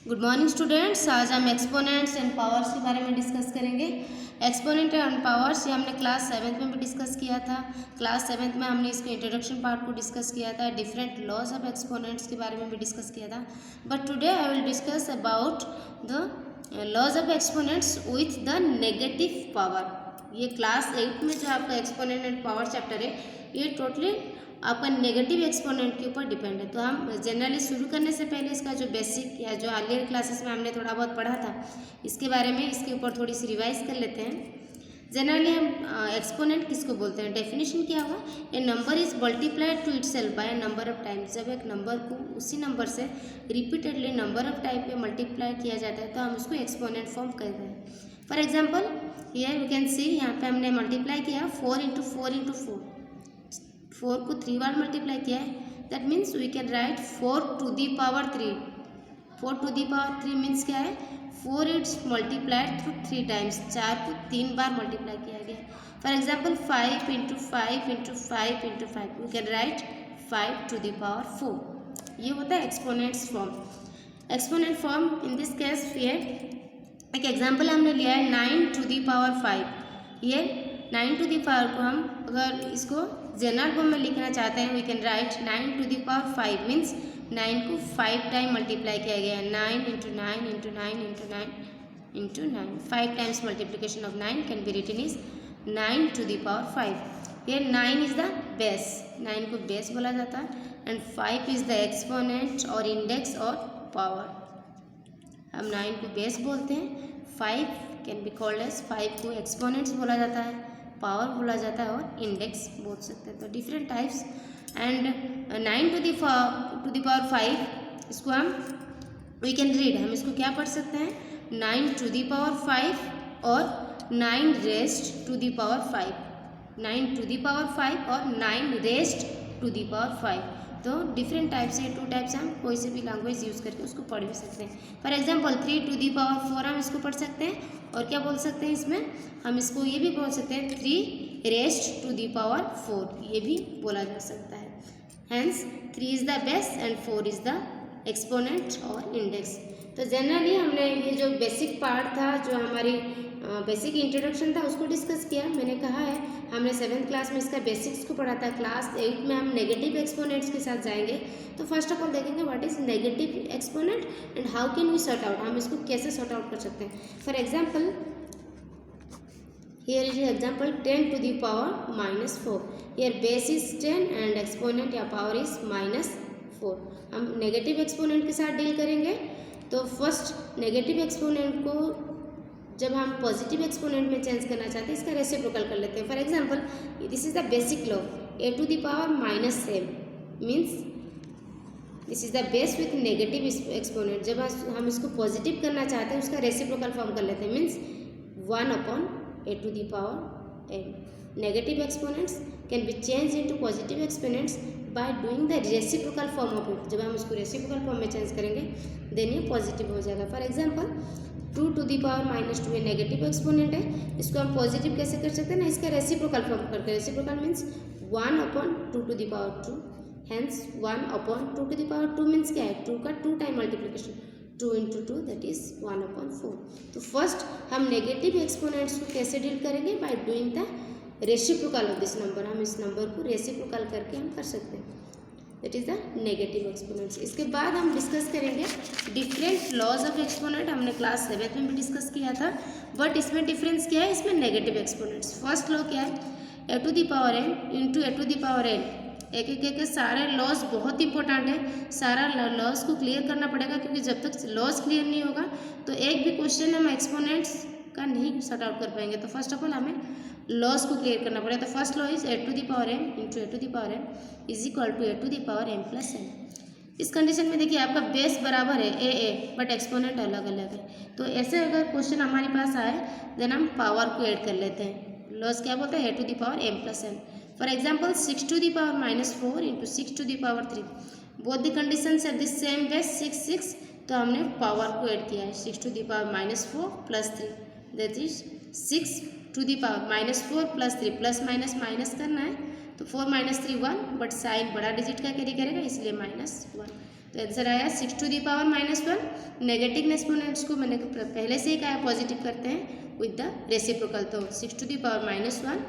Good morning students. आज हम exponents and powers के बारे में डिस्कस करेंगे। एक्सपोनेंट एंड पावर्स ये हमने क्लास 7th में भी डिस्कस किया था। क्लास 7th में हमने इसके इंट्रोडक्शन पार्ट को डिस्कस किया था। डिफरेंट लॉज ऑफ एक्सपोनेंट्स के बारे में भी डिस्कस किया था। But today I will discuss about the laws of exponents with the negative power. ये क्लास 8 में जो आपका एक्सपोनेंट एंड पावर चैप्टर है ये टोटली आपका नेगेटिव एक्सपोनेंट के ऊपर डिपेंड है। तो हम जनरली शुरू करने से पहले इसका जो बेसिक या जो अर्लियर क्लासेस में हमने थोड़ा बहुत पढ़ा था इसके बारे में इसके ऊपर थोड़ी सी रिवाइज कर लेते हैं। जनरली हम एक्सपोनेंट किसको बोलते हैं, डेफिनेशन क्या हुआ, a number is multiplied to itself by number of times. जब एक नंबर को उसी नंबर से रिपीटेडली नंबर ऑफ टाइम पे मल्टीप्लाई किया जाता है तो हम उसको एक्सपोनेंट फॉर्म कहते हैं। For example here we can see, यहाँ पे हमने मल्टीप्लाई किया 4 इंटू 4 इंटू 4, 4 को 3 बार मल्टीप्लाई किया है। That means we can write 4 to the power 3। 4 to the power 3 means क्या है, 4 इट्स मल्टीप्लाइड थ्रू 3 टाइम्स, 4 को 3 बार मल्टीप्लाई किया गया। For example 5 into 5 into 5 into 5, we can write 5 to the power 4। ये होता है exponents form. Exponent form in this case ये एक एग्जाम्पल हमने लिया है 9 टू दी पावर 5। ये 9 टू दी पावर को हम अगर इसको जनरल फॉर्म में लिखना चाहते हैं we can write 9 to the power 5 means 9 को 5 टाइम मल्टीप्लाई किया गया है। 9 into 9 into 9 into 9 into 9, 5 times multiplication of 9 can be written is 9 to the power 5। ये 9 इज द बेस, 9 को बेस बोला जाता है एंड 5 इज द एक्सपोनेंट और इंडेक्स और पावर। हम 9 को बेस बोलते हैं, 5 कैन बी कॉल्ड एज, 5 को एक्सपोनेंट्स बोला जाता है, पावर बोला जाता है और इंडेक्स बोल सकते हैं। तो different types and 9 to the power 5 इसको हम वी कैन रीड, हम इसको क्या पढ़ सकते हैं, 9 टू दी पावर 5 और 9 raised to the power 5, 9 to the power 5 और 9 रेस्ट टू दी पावर 5। तो डिफरेंट टाइप्स है, 2 टाइप्स हम कोई से भी लैंग्वेज यूज़ करके उसको पढ़ भी सकते हैं। For example 3 to the power 4 हम इसको पढ़ सकते हैं और क्या बोल सकते हैं इसमें, हम इसको ये भी बोल सकते हैं 3 रेस्ट टू दी पावर 4, ये भी बोला जा सकता है। Hence 3 is the base and 4 is the exponent और इंडेक्स। तो जनरली हमने ये जो बेसिक पार्ट था, जो हमारी बेसिक इंट्रोडक्शन था उसको डिस्कस किया। मैंने कहा है हमने 7th क्लास में इसका बेसिक्स को पढ़ा था। क्लास 8 में हम नेगेटिव एक्सपोनेंट्स के साथ जाएंगे। तो फर्स्ट ऑफ ऑल देखेंगे what is negative exponent and how can we sort out, हम इसको कैसे सॉर्ट आउट कर सकते हैं। For example here is example 10 to the power -4। Here base is 10 and exponent या पावर इज -4। हम नेगेटिव एक्सपोनेंट के साथ डील करेंगे। तो फर्स्ट नेगेटिव एक्सपोनेंट को जब हम पॉजिटिव एक्सपोनेंट में चेंज करना चाहते हैं इसका रेसिप्रोकल कर लेते हैं। For example this is the basic law, a to the power -7 means this is the base with negative exponent. जब हम इसको पॉजिटिव करना चाहते हैं उसका रेसिप्रोकल फॉर्म कर लेते हैं, means 1/a to the power m। Negative exponents can be change into positive exponents by doing the reciprocal form of it. जब हम इसको रेसिप्रोकल फॉर्म में चेंज करेंगे देन ये पॉजिटिव हो जाएगा। For example 2 to the power -2 ये negative exponent है, इसको हम पॉजिटिव कैसे कर सकते हैं ना, इसका रेसिप्रोकल फॉर्म करके। Reciprocal means 1/2 to the power 2, hence 1/2 to the power 2 means क्या है, 2 का 2 time multiplication, 2 into 2 that is 1/4। तो फर्स्ट हम नेगेटिव एक्सपोनेंट्स को कैसे डील करेंगे, bye doing the reciprocal of this number. हम इस नंबर को रेसिप्रोकल करके हम कर सकते हैं, that is the negative exponents. इसके बाद हम डिस्कस करेंगे डिफरेंट लॉज ऑफ एक्सपोनेंट। हमने क्लास 7 में भी डिस्कस किया था, बट इसमें डिफरेंस क्या है, इसमें नेगेटिव एक्सपोनेंट्स। फर्स्ट लॉ क्या है, a to the power n into a to the power n। एक एक के सारे लॉज बहुत इंपॉर्टेंट है, सारा लॉज को क्लियर करना पड़ेगा, क्योंकि जब तक लॉज क्लियर नहीं होगा तो एक भी क्वेश्चन हम एक्सपोनेंट्स का नहीं सॉर्ट आउट कर पाएंगे। तो फर्स्ट ऑफ ऑल हमें लॉस को क्लियर करना पड़ेगा। तो first law is a to the power m into a to the power m is equal to a to the power m plus n। इस condition में देखिए आपका बेस बराबर है a बट एक्सपोनेंट अलग अलग है। तो ऐसे अगर क्वेश्चन हमारे पास आए देन हम पावर को ऐड कर लेते हैं। लॉस क्या बोलते हैं, a to the power m plus n। For example 6 to the power -4 into 6 to the power 3, both the condition है दिस सेम बेस 6। तो हमने पावर को ऐड किया है, 6 to the power -4 plus 3 that is 6 to the power -4 plus 3, plus minus minus करना है तो 4 - 3 1, but sign बड़ा डिजिट का कैरी करेगा इसलिए -1। तो आंसर आया 6⁻⁻1। नेगेटिव एक्सपोनेंट्स को मैंने पहले से ही कहा पॉजिटिव करते हैं विद द रेसिप्रोकल, तो 6⁻⁻1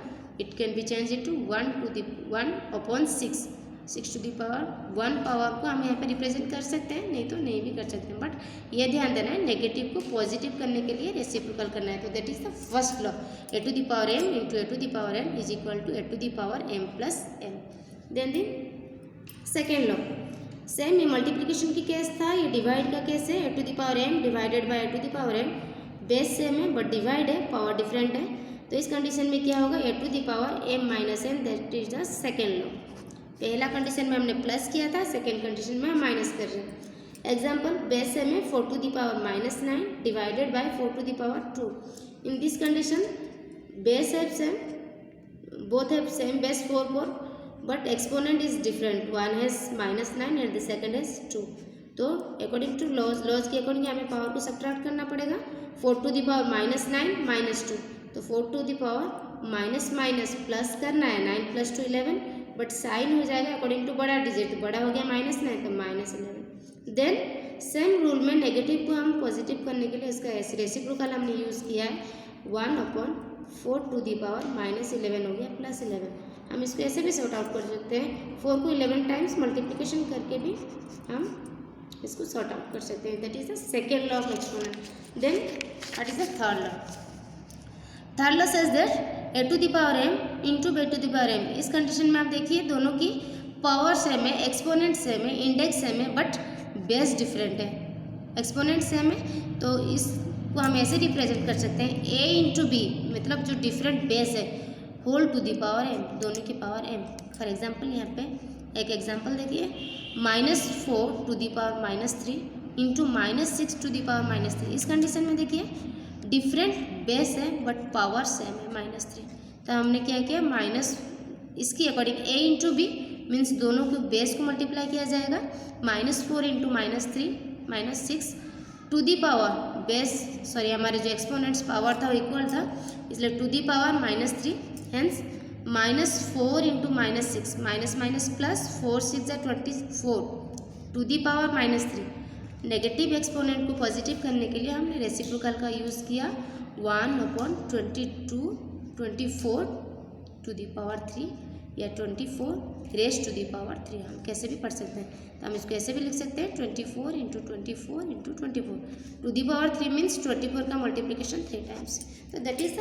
it can be change into 1/6। 6⁻1 power को हम यहाँ पे रिप्रेजेंट कर सकते हैं, नहीं तो नहीं भी कर सकते हैं, बट ये ध्यान देना है नेगेटिव को पॉजिटिव करने के लिए रेसिप्रोकल करना है। तो that is the first law, a⁻m into a⁻n is equal to a⁻m plus m। Then the second law, same ये मल्टीप्लीकेशन की केस था, ये डिवाइड का केस है। a⁻m divided by a⁻m, base same है बट डिवाइड है, power different है। तो इस कंडीशन में क्या होगा, a⁻m minus n, that is the second law. पहला कंडीशन में हमने प्लस किया था, सेकेंड कंडीशन में हम माइनस कर रहे हैं। एग्जाम्पल, बेस सेम है 4⁻−9 divided by 4⁻2। In this condition base have same, both have same base 4 but exponent is different, one has -9 and the second has 2। तो अकॉर्डिंग टू लॉज के according हमें power को subtract करना पड़ेगा। 4⁻−9 -2, तो 4 minus minus plus करना है, 9 + 2 11, but sign हो जाएगा अकॉर्डिंग टू बड़ा डिजिट, तो बड़ा हो गया -9 तो -11। देन सेम रूल में नेगेटिव को हम पॉजिटिव करने के लिए इसका रेसिप्रोकल हमने यूज़ किया है, 1/4 टू दी पावर -11 हो गया प्लस 11। हम इसको ऐसे भी सॉर्ट आउट कर सकते हैं, 4 को 11 टाइम्स मल्टीप्लिकेशन करके भी हम इसको सॉर्ट आउट कर सकते हैं। That is the second law of exponent. Then what is the third law? Third law says that a⁻m into b⁻m। इस कंडीशन में आप देखिए दोनों की पावर सेम है, एक्सपोनेंट सेम है, इंडेक्स सेम है, बट बेस डिफरेंट है। एक्सपोनेंट सेम है तो इसको हम ऐसे रिप्रेजेंट कर सकते हैं, a इंटू b, मतलब जो डिफरेंट बेस है, whole to the power m, दोनों की पावर m। फॉर एग्जाम्पल यहाँ पे एक एग्जाम्पल देखिए, -4 to the power -3 into -6 to the power -3। इस कंडीशन में देखिए डिफरेंट बेस है बट पावर सेम है, -3। तो हमने क्या किया, माइनस इसकी according a into B means दोनों को बेस को मल्टीप्लाई किया जाएगा, -4 into -3 -6 to the power base, sorry हमारे जो एक्सपोनेंट्स पावर था वो इक्वल था, इसलिए to the power -3, hence -4 into -6, minus plus 4 6 24 to the power -3। Negative exponent को पॉजिटिव करने के लिए हमने रेसिप्रोकल का यूज़ किया, 1/24 टू दी पावर 3 या 24 रेज टू दी पावर 3, हम कैसे भी पढ़ सकते हैं। तो हम इसको ऐसे भी लिख सकते हैं, 24 into 24 into 24 to the power 3 means 24 का मल्टीप्लिकेशन 3 टाइम्स। तो that is the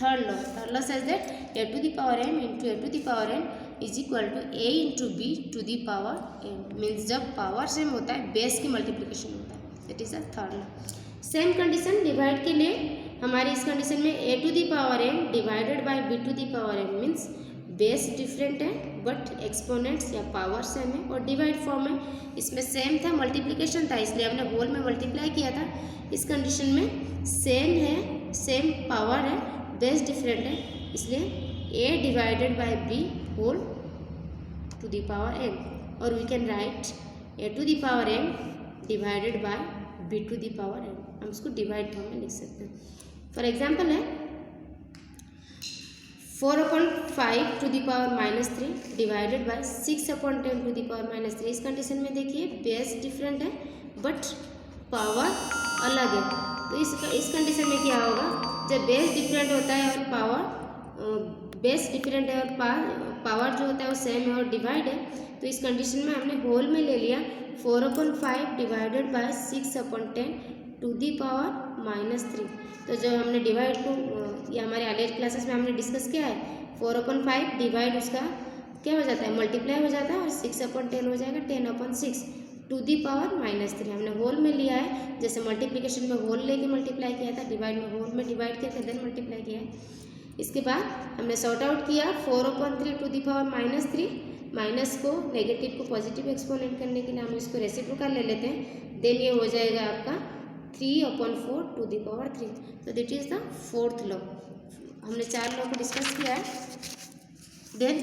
third law. Third law says that a⁻m into a⁻n is equal to a into b to the power m, means जब power same होता है base की multiplication होता है। That is the third law. Same condition divide के लिए हमारी इस कंडीशन में a⁻m divided by b to the power m means base different है बट एक्सपोनेंट्स या पावर सेम है, और डिवाइड फॉर्म में इसमें सेम था, मल्टीप्लिकेशन था, इसलिए हमने होल में मल्टीप्लाई किया था। इस कंडीशन में सेम है, सेम पावर है, बेस डिफरेंट है, इसलिए a divided by b whole to the power m, और we can write a⁻m divided by b to the power m। हम इसको डिवाइड फॉर्म में लिख सकते हैं। फॉर एग्जाम्पल है 4/5 to the power -3 divided by 6/10 to the power -3। इस condition में देखिए बेस डिफरेंट है बट पावर अलग है, तो इस कंडीशन में क्या होगा, जब बेस डिफरेंट होता है और बेस डिफरेंट है और पावर जो होता है वो सेम है और डिवाइड है, तो इस कंडीशन में हमने होल में ले लिया 4/5 divided by 6/10 to the power -3। तो जब हमने डिवाइड को, ये हमारे अर्लियर क्लासेस में हमने डिस्कस किया है, 4/5 डिवाइड उसका क्या हो जाता है, मल्टीप्लाई हो जाता है, और 6/10 हो जाएगा 10/6 टू दी पावर -3। हमने होल में लिया है, जैसे मल्टीप्लिकेशन में होल लेके मल्टीप्लाई किया था, डिवाइड में होल में डिवाइड किया था, देन मल्टीप्लाई किया है। इसके बाद हमने सॉर्ट आउट किया 4/3 टू दी पावर -3, माइनस को नेगेटिव को पॉजिटिव एक्सपोनेंट करने के लिए हम इसको रेसिप्रोकल ले लेते हैं, देन ये हो जाएगा आपका 3/4 टू दी पावर 3। तो that is the fourth law. हमने 4 लॉ को डिस्कस किया है। Then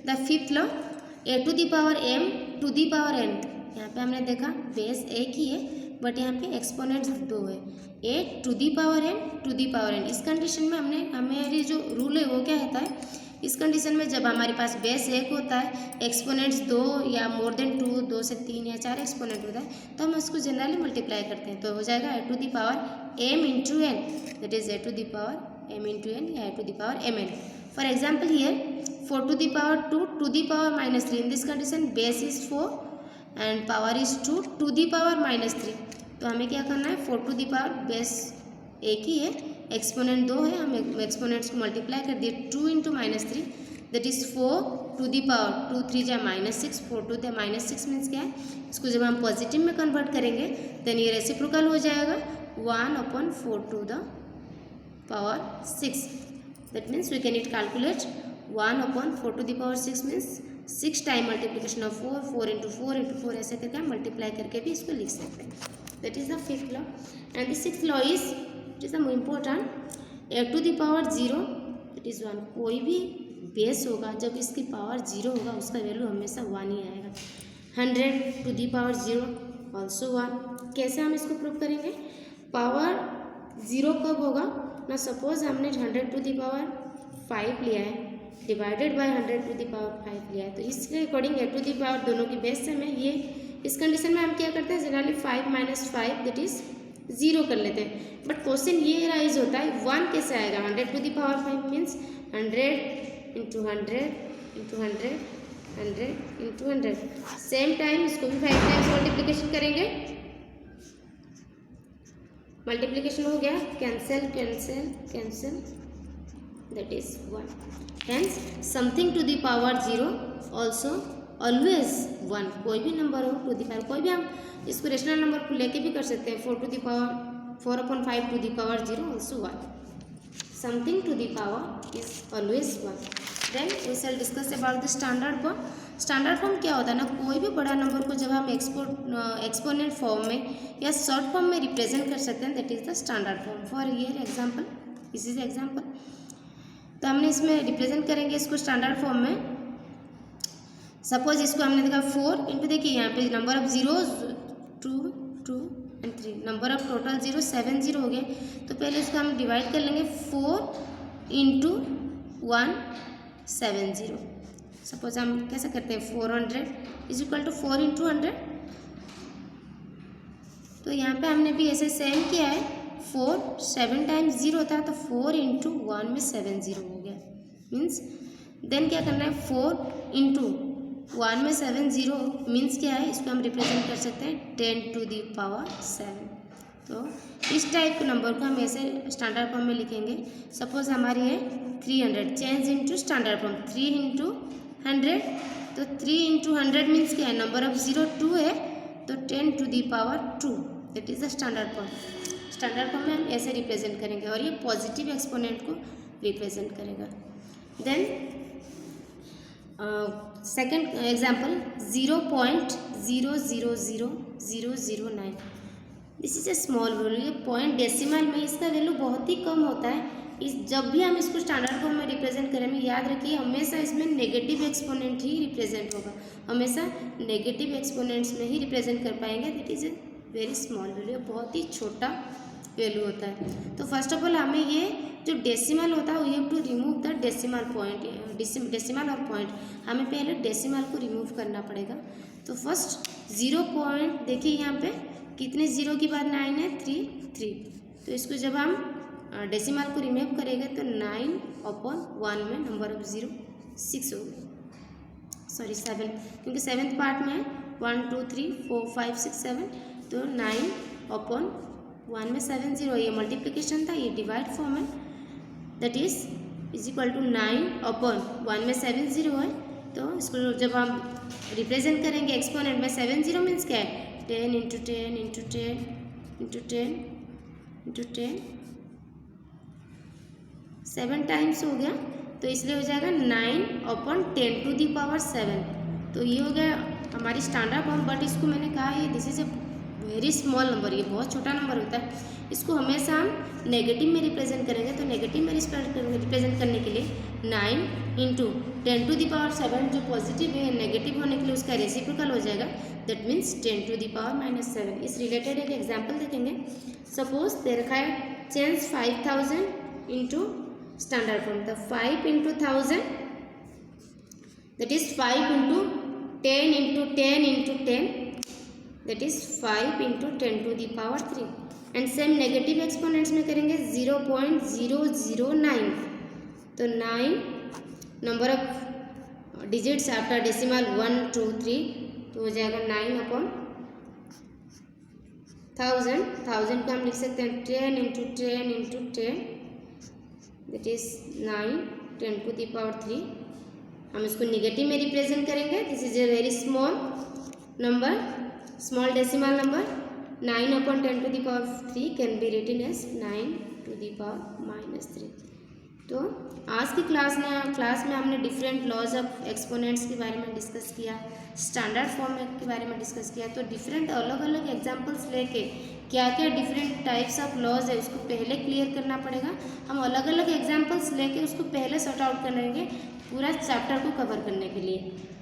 the fifth law, a to the power m to the power n। यहाँ पे हमने देखा बेस एक ही है बट यहाँ पे एक्सपोनेंट्स 2 है, a to the power m to the power n। इस कंडीशन में हमारी जो रूल है वो क्या होता है, इस कंडीशन में जब हमारे पास बेस 1 होता है, एक्सपोनेंट्स 2 या मोर देन 2, 2 से 3 या 4 एक्सपोनेंट होता है, तो हम इसको जनरली मल्टीप्लाई करते हैं, तो हो जाएगा a to the power m into n, that is a to the power m into n या a to the power mn. For example here 4 to the power 2 to the power minus 3. In this condition base is 4 and power is 2 to the power minus 3. तो हमें क्या करना है, 4 to the power base एक ही है, exponent 2 है, हम exponents को मल्टीप्लाई कर दिए 2 into minus 3, that is 4 to the power 2 3 जा minus 6, 4 to the minus 6 means क्या है, इसको जब हम पॉजिटिव में कन्वर्ट करेंगे देन ये रेसिप्रोकल हो जाएगा 1/4 to the power 6. That means we can it calculate 1/4 to the power 6 means 6 time multiplication of 4, 4 into 4 into 4 ऐसे करके हम मल्टीप्लाई करके भी इसको लिख सकते हैं. That is the fifth law. And the sixth law is it is the important, a to the power 0 that is 1. कोई भी बेस होगा जब इसकी पावर 0 होगा उसका वैल्यू हमेशा 1 ही आएगा. 100 टू द पावर 0 ऑल्सो 1. कैसे हम इसको प्रूव करेंगे, पावर 0 कब होगा ना, सपोज हमने 100 टू द पावर 5 लिया है divided by 100 to the power 5 लिया है, तो इसके according a to the power दोनों की बेस से में ये इस कंडीशन में हम क्या करते हैं, जनरली 5 माइनस 5 दैट इज 0 कर लेते हैं. बट क्वेश्चन ये राइज होता है 1 कैसे आएगा, 100 to the power 5 means 100 into 100 into 100 100 into 100. Same time इसको भी 5 टाइम्स मल्टीप्लिकेशन करेंगे, मल्टीप्लिकेशन हो गया, cancel cancel cancel that is 1. Hence something to the power 0 also always 1. कोई भी नंबर हो टू द पावर, कोई भी हम इसको रेशनल नंबर को लेके भी कर सकते हैं, 4 to the power 4/5 to the power 0 also 1. Something to the power is always 1. Then we shall discuss about the standard form. Standard form क्या होता है ना, कोई भी बड़ा नंबर को जब हम एक्सपोनेंट फॉर्म में या शॉर्ट फॉर्म में रिप्रेजेंट कर सकते हैं, that is the standard form. For here example, this is example, तो हमने इसमें रिप्रेजेंट करेंगे इसको स्टैंडर्ड फॉर्म में. सपोज इसको हमने देखा 4 इंटू, देखिए यहाँ पे number of zeros 2 2 and 3, number of total zero 7 0 हो गए. तो पहले इसको हम डिवाइड कर लेंगे 4 इंटू 170. सपोज हम कैसे करते हैं, 400 इज इक्वल टू 4 इंटू 100. तो यहाँ पे हमने भी ऐसे सेम किया है, 4 7 टाइम्स 0 था तो 4 इंटू 1 में 7 0 हो गया. मीन्स देन क्या करना है, 4 इंटू 1 में 7 0 मीन्स क्या है, इसको हम रिप्रेजेंट कर सकते हैं 10 टू द पावर 7. तो इस टाइप के नंबर को हम ऐसे स्टैंडर्ड फॉर्म में लिखेंगे. सपोज हमारी है 300, change into standard form 3 into 100, तो 3 इंटू 100 मीन्स क्या है, नंबर ऑफ 0 2 है तो 10 to the power 2, that is the standard form. Standard form में हम ऐसे रिप्रेजेंट करेंगे और ये पॉजिटिव एक्सपोनेंट को रिप्रेजेंट करेगा. Then second example 0.000009. This is a small value, ये पॉइंट डेसिमल में इसका वैल्यू बहुत ही कम होता है. इस जब भी हम इसको स्टैंडर्ड फॉर्म में रिप्रेजेंट करेंगे, याद रखिए हमेशा इसमें नेगेटिव एक्सपोनेंट ही रिप्रेजेंट होगा, हमेशा नेगेटिव एक्सपोनेंट्स में ही रिप्रेजेंट कर पाएंगे. That is a very small value, बहुत ही छोटा वैल्यू होता है. तो फर्स्ट ऑफ ऑल हमें ये जो डेसिमल होता है we have to remove the decimal point, decimal और पॉइंट, हमें पहले डेसिमल को रिमूव करना पड़ेगा. तो फर्स्ट 0 पॉइंट, देखिए यहाँ पे कितने 0 के बाद 9 है, 3. तो इसको जब हम डेसिमल को रिमूव करेंगे तो 9/1 में नंबर ऑफ 0 6 हो गए, सॉरी 7, क्योंकि 7th पार्ट में है 1 2 3 4 5 6 7, तो 9/1 में 7 0, ये मल्टीप्लिकेशन था, ये डिवाइड फॉर्म है, दैट इज इक्वल टू 9/1 में 7 0 है. तो इसको जब हम रिप्रेजेंट करेंगे एक्सपोनेंट में 7 0 मीन्स क्या है, 10 into 10 into 10 into 10 into 10, 7 times हो गया, तो इसलिए हो जाएगा 9/10 टू द पावर 7. तो ये हो गया हमारी स्टैंडर्ड फॉर्म. बट इसको मैंने कहा है this is a very small number, ये बहुत छोटा नंबर होता है. इसको हमेशा हम नेगेटिव में रिप्रेजेंट करेंगे, तो नेगेटिव में रिप्रेजेंट करने के लिए 9 इंटू 10 टू द पावर 7 जो पॉजिटिव है, नेगेटिव होने के लिए उसका रेसिप्रोकल हो जाएगा, that means 10 to the power -7. इस रिलेटेड एक एग्जाम्पल देखेंगे. सपोज दे रखा है चेंज 5000 इंटू स्टैंडर्ड फॉर्म, तो 5 into 1000 that is 5 into 10 into 10 into 10, that is 5 into 10 to the power 3। And same negative exponents में करेंगे 0.009, तो 9 number of digits after decimal 1 2 3, तो हो जाएगा 9/1000। 1000 को हम लिख सकते हैं 10 into 10 into 10, that is 9 10 to the power 3। हम इसको निगेटिव में रिप्रेजेंट करेंगे। This is a very small number, small decimal number. 9/10 to the power 3 can be written as 9 to the power -3। तो आज की क्लास में हमने डिफरेंट लॉज ऑफ एक्सपोनेंट्स के बारे में डिस्कस किया, स्टैंडर्ड फॉर्म के बारे में डिस्कस किया। तो डिफरेंट अलग अलग एग्जांपल्स लेके क्या क्या डिफरेंट टाइप्स ऑफ लॉज है उसको पहले क्लियर करना पड़ेगा। हम अलग अलग एग्जांपल्स लेके उसको पहले सॉर्ट आउट करेंगे पूरा चैप्टर को कवर करने के लिए।